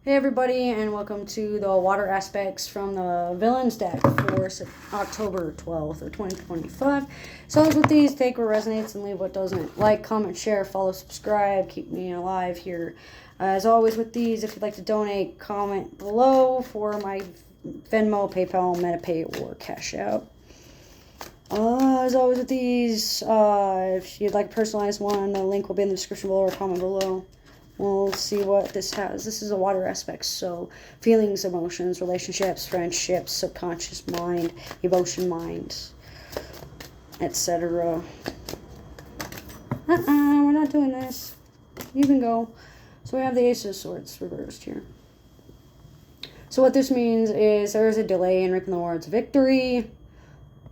Hey everybody, and welcome to the water aspects from the villains deck for October 12th of 2025. So with these, take what resonates and leave what doesn't. Like, comment, share, follow, subscribe, keep me alive here. As always with these, if you'd like to donate, comment below for my Venmo, PayPal, MetaPay, or Cash Out. As always with these, if you'd like a personalized one, the link will be in the description below or comment below. We'll see what this has. This is a water aspect, so feelings, emotions, relationships, friendships, subconscious mind, emotion minds, etc. We're not doing this. You can go. So we have the Ace of Swords reversed here. So what this means is there is a delay in reaping the rewards of victory.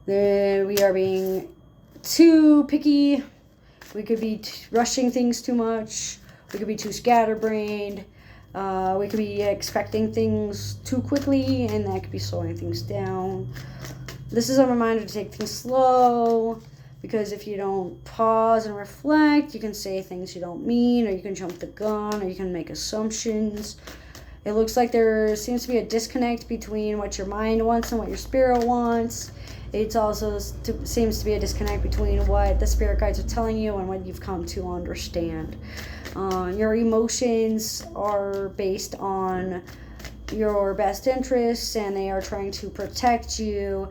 We are being too picky. We could be rushing things too much. We could be too scatterbrained. We could be expecting things too quickly, and that could be slowing things down. This is a reminder to take things slow, because if you don't pause and reflect, you can say things you don't mean, or you can jump the gun, or you can make assumptions. It looks like there seems to be a disconnect between what your mind wants and what your spirit wants. It also seems to be a disconnect between what the spirit guides are telling you and what you've come to understand. Your emotions are based on your best interests, and they are trying to protect you,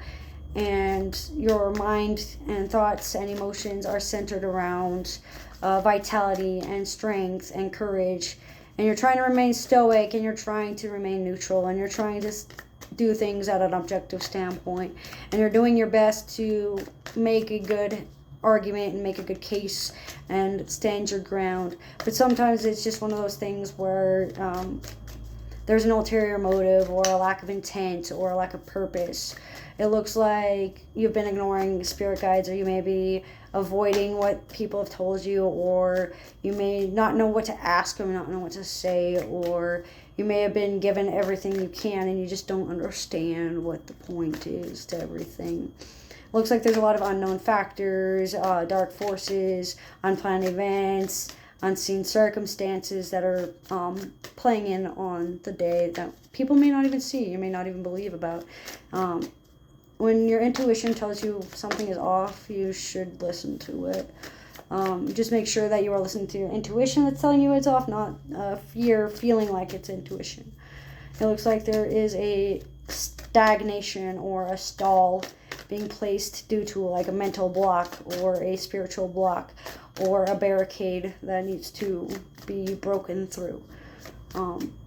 and your mind and thoughts and emotions are centered around vitality and strength and courage, and you're trying to remain stoic, and you're trying to remain neutral, and you're trying to do things at an objective standpoint, and you're doing your best to make a good argument and make a good case and stand your ground. But sometimes it's just one of those things where there's an ulterior motive or a lack of intent or a lack of purpose. It looks like you've been ignoring spirit guides, or you may be avoiding what people have told you, or you may not know what to ask them, not know what to say, or you may have been given everything you can and you just don't understand what the point is to everything. Looks like there's a lot of unknown factors, dark forces, unplanned events, unseen circumstances that are playing in on the day that people may not even see, you may not even believe about. When your intuition tells you something is off, you should listen to it. Just make sure that you are listening to your intuition that's telling you it's off, not fear feeling like it's intuition. It looks like there is a stagnation or a stall being placed due to like a mental block or a spiritual block or a barricade that needs to be broken through.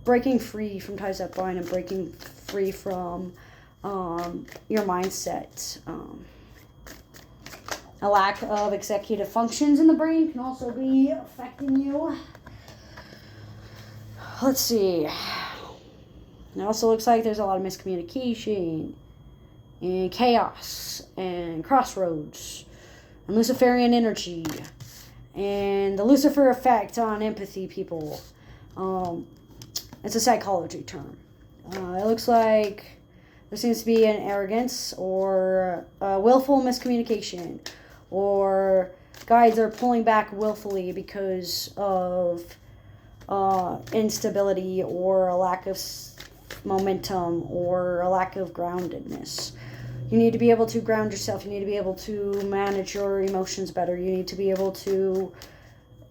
Breaking free from ties that bind and breaking free from your mindset. A lack of executive functions in the brain can also be affecting you. Let's see. It also looks like there's a lot of miscommunication and chaos and crossroads and Luciferian energy and the Lucifer effect on empathy people. It's a psychology term. It looks like there seems to be an arrogance or willful miscommunication, or guides are pulling back willfully because of instability or a lack of momentum or a lack of groundedness. You need to be able to ground yourself. You need to be able to manage your emotions better. You need to be able to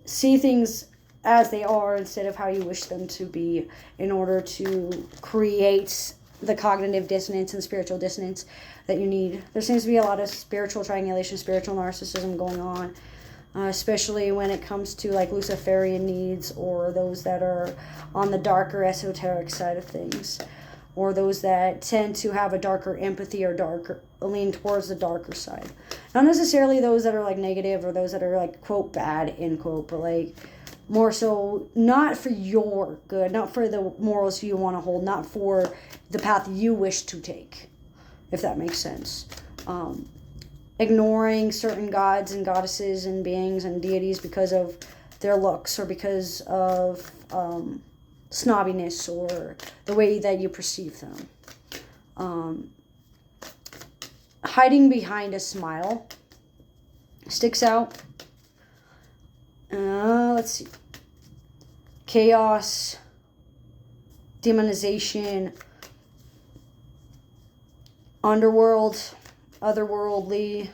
see things as they are instead of how you wish them to be, in order to create the cognitive dissonance and spiritual dissonance that you need. There seems to be a lot of spiritual triangulation, spiritual narcissism going on, especially when it comes to like Luciferian needs, or those that are on the darker esoteric side of things, or those that tend to have a darker empathy or darker lean towards the darker side. Not necessarily those that are like negative or those that are like quote bad end quote, but like more so not for your good, not for the morals you want to hold, not for the path you wish to take, if that makes sense. Ignoring certain gods and goddesses and beings and deities because of their looks, or because of snobbiness, or the way that you perceive them. Hiding behind a smile sticks out. Let's see. Chaos, demonization, underworld, otherworldly,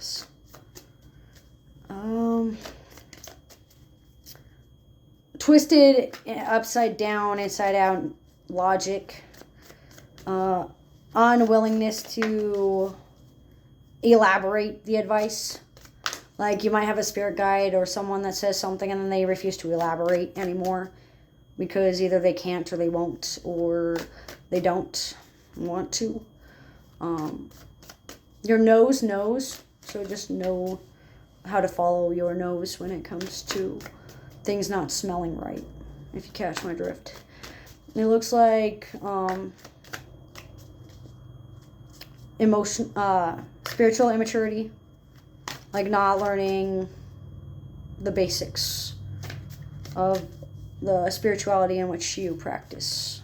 twisted, upside down, inside out logic, unwillingness to elaborate the advice. Like you might have a spirit guide or someone that says something and then they refuse to elaborate anymore because either they can't or they won't or they don't want to. Your nose knows, so just know how to follow your nose when it comes to things not smelling right, if you catch my drift. It looks like spiritual immaturity, like not learning the basics of the spirituality in which you practice,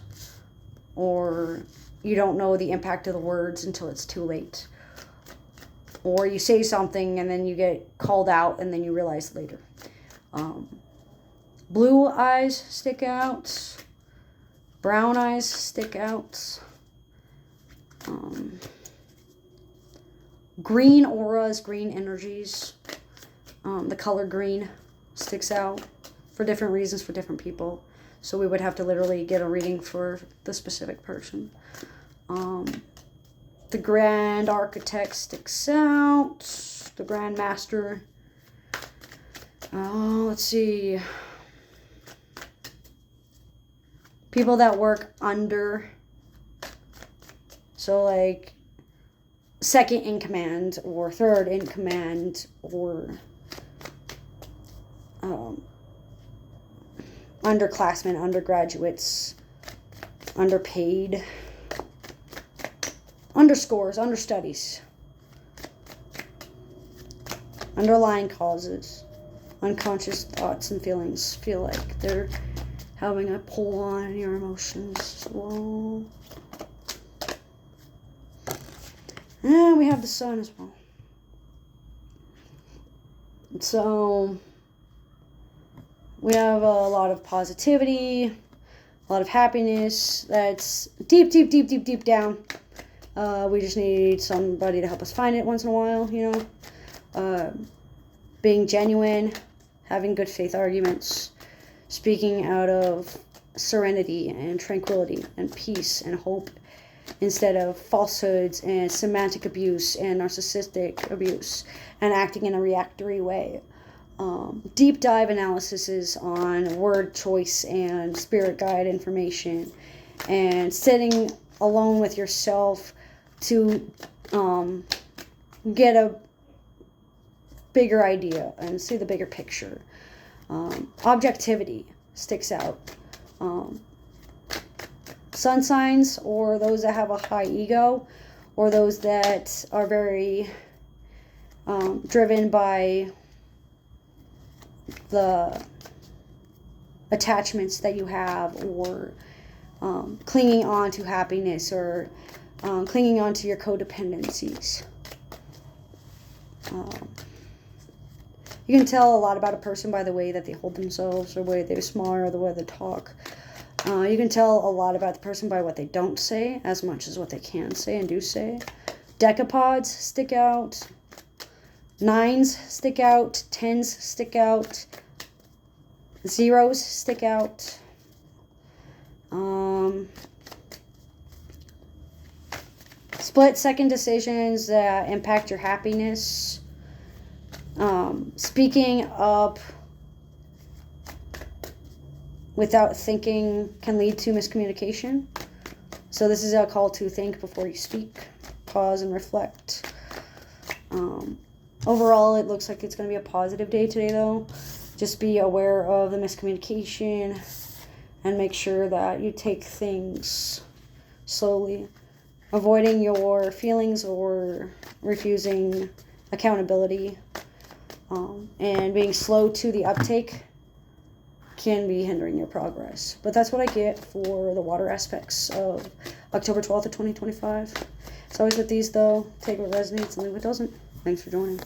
or you don't know the impact of the words until it's too late, or you say something and then you get called out and then you realize later. Blue eyes stick out, brown eyes stick out, green auras, green energies, the color green sticks out for different reasons for different people. So we would have to literally get a reading for the specific person. The Grand Architect sticks out. The Grand Master. Let's see. People that work under. So like second in command or third in command or underclassmen, undergraduates, underpaid, underscores, understudies, underlying causes, unconscious thoughts and feelings feel like they're having a pull on your emotions. Whoa. And we have the sun as well. So we have a lot of positivity, a lot of happiness that's deep, deep, deep, deep, deep down. We just need somebody to help us find it once in a while, you know. Being genuine, having good faith arguments, speaking out of serenity and tranquility and peace and hope instead of falsehoods and semantic abuse and narcissistic abuse and acting in a reactory way. Deep dive analyses on word choice and spirit guide information and sitting alone with yourself to get a bigger idea and see the bigger picture. Objectivity sticks out. Sun signs, or those that have a high ego, or those that are very driven by the attachments that you have, or clinging on to happiness, or clinging on to your codependencies. You can tell a lot about a person by the way that they hold themselves, or the way they smile, or the way they talk. You can tell a lot about the person by what they don't say, as much as what they can say and do say. Decapods stick out. 9s stick out. 10s stick out. 0s stick out. Split-second decisions that impact your happiness. Speaking up without thinking can lead to miscommunication. So this is a call to think before you speak. Pause and reflect. Overall, it looks like it's going to be a positive day today, though. Just be aware of the miscommunication and make sure that you take things slowly. Avoiding your feelings or refusing accountability and being slow to the uptake can be hindering your progress. But that's what I get for the water aspects of October 12th of 2025. It's always with these, though. Take what resonates and leave what doesn't. Thanks for joining.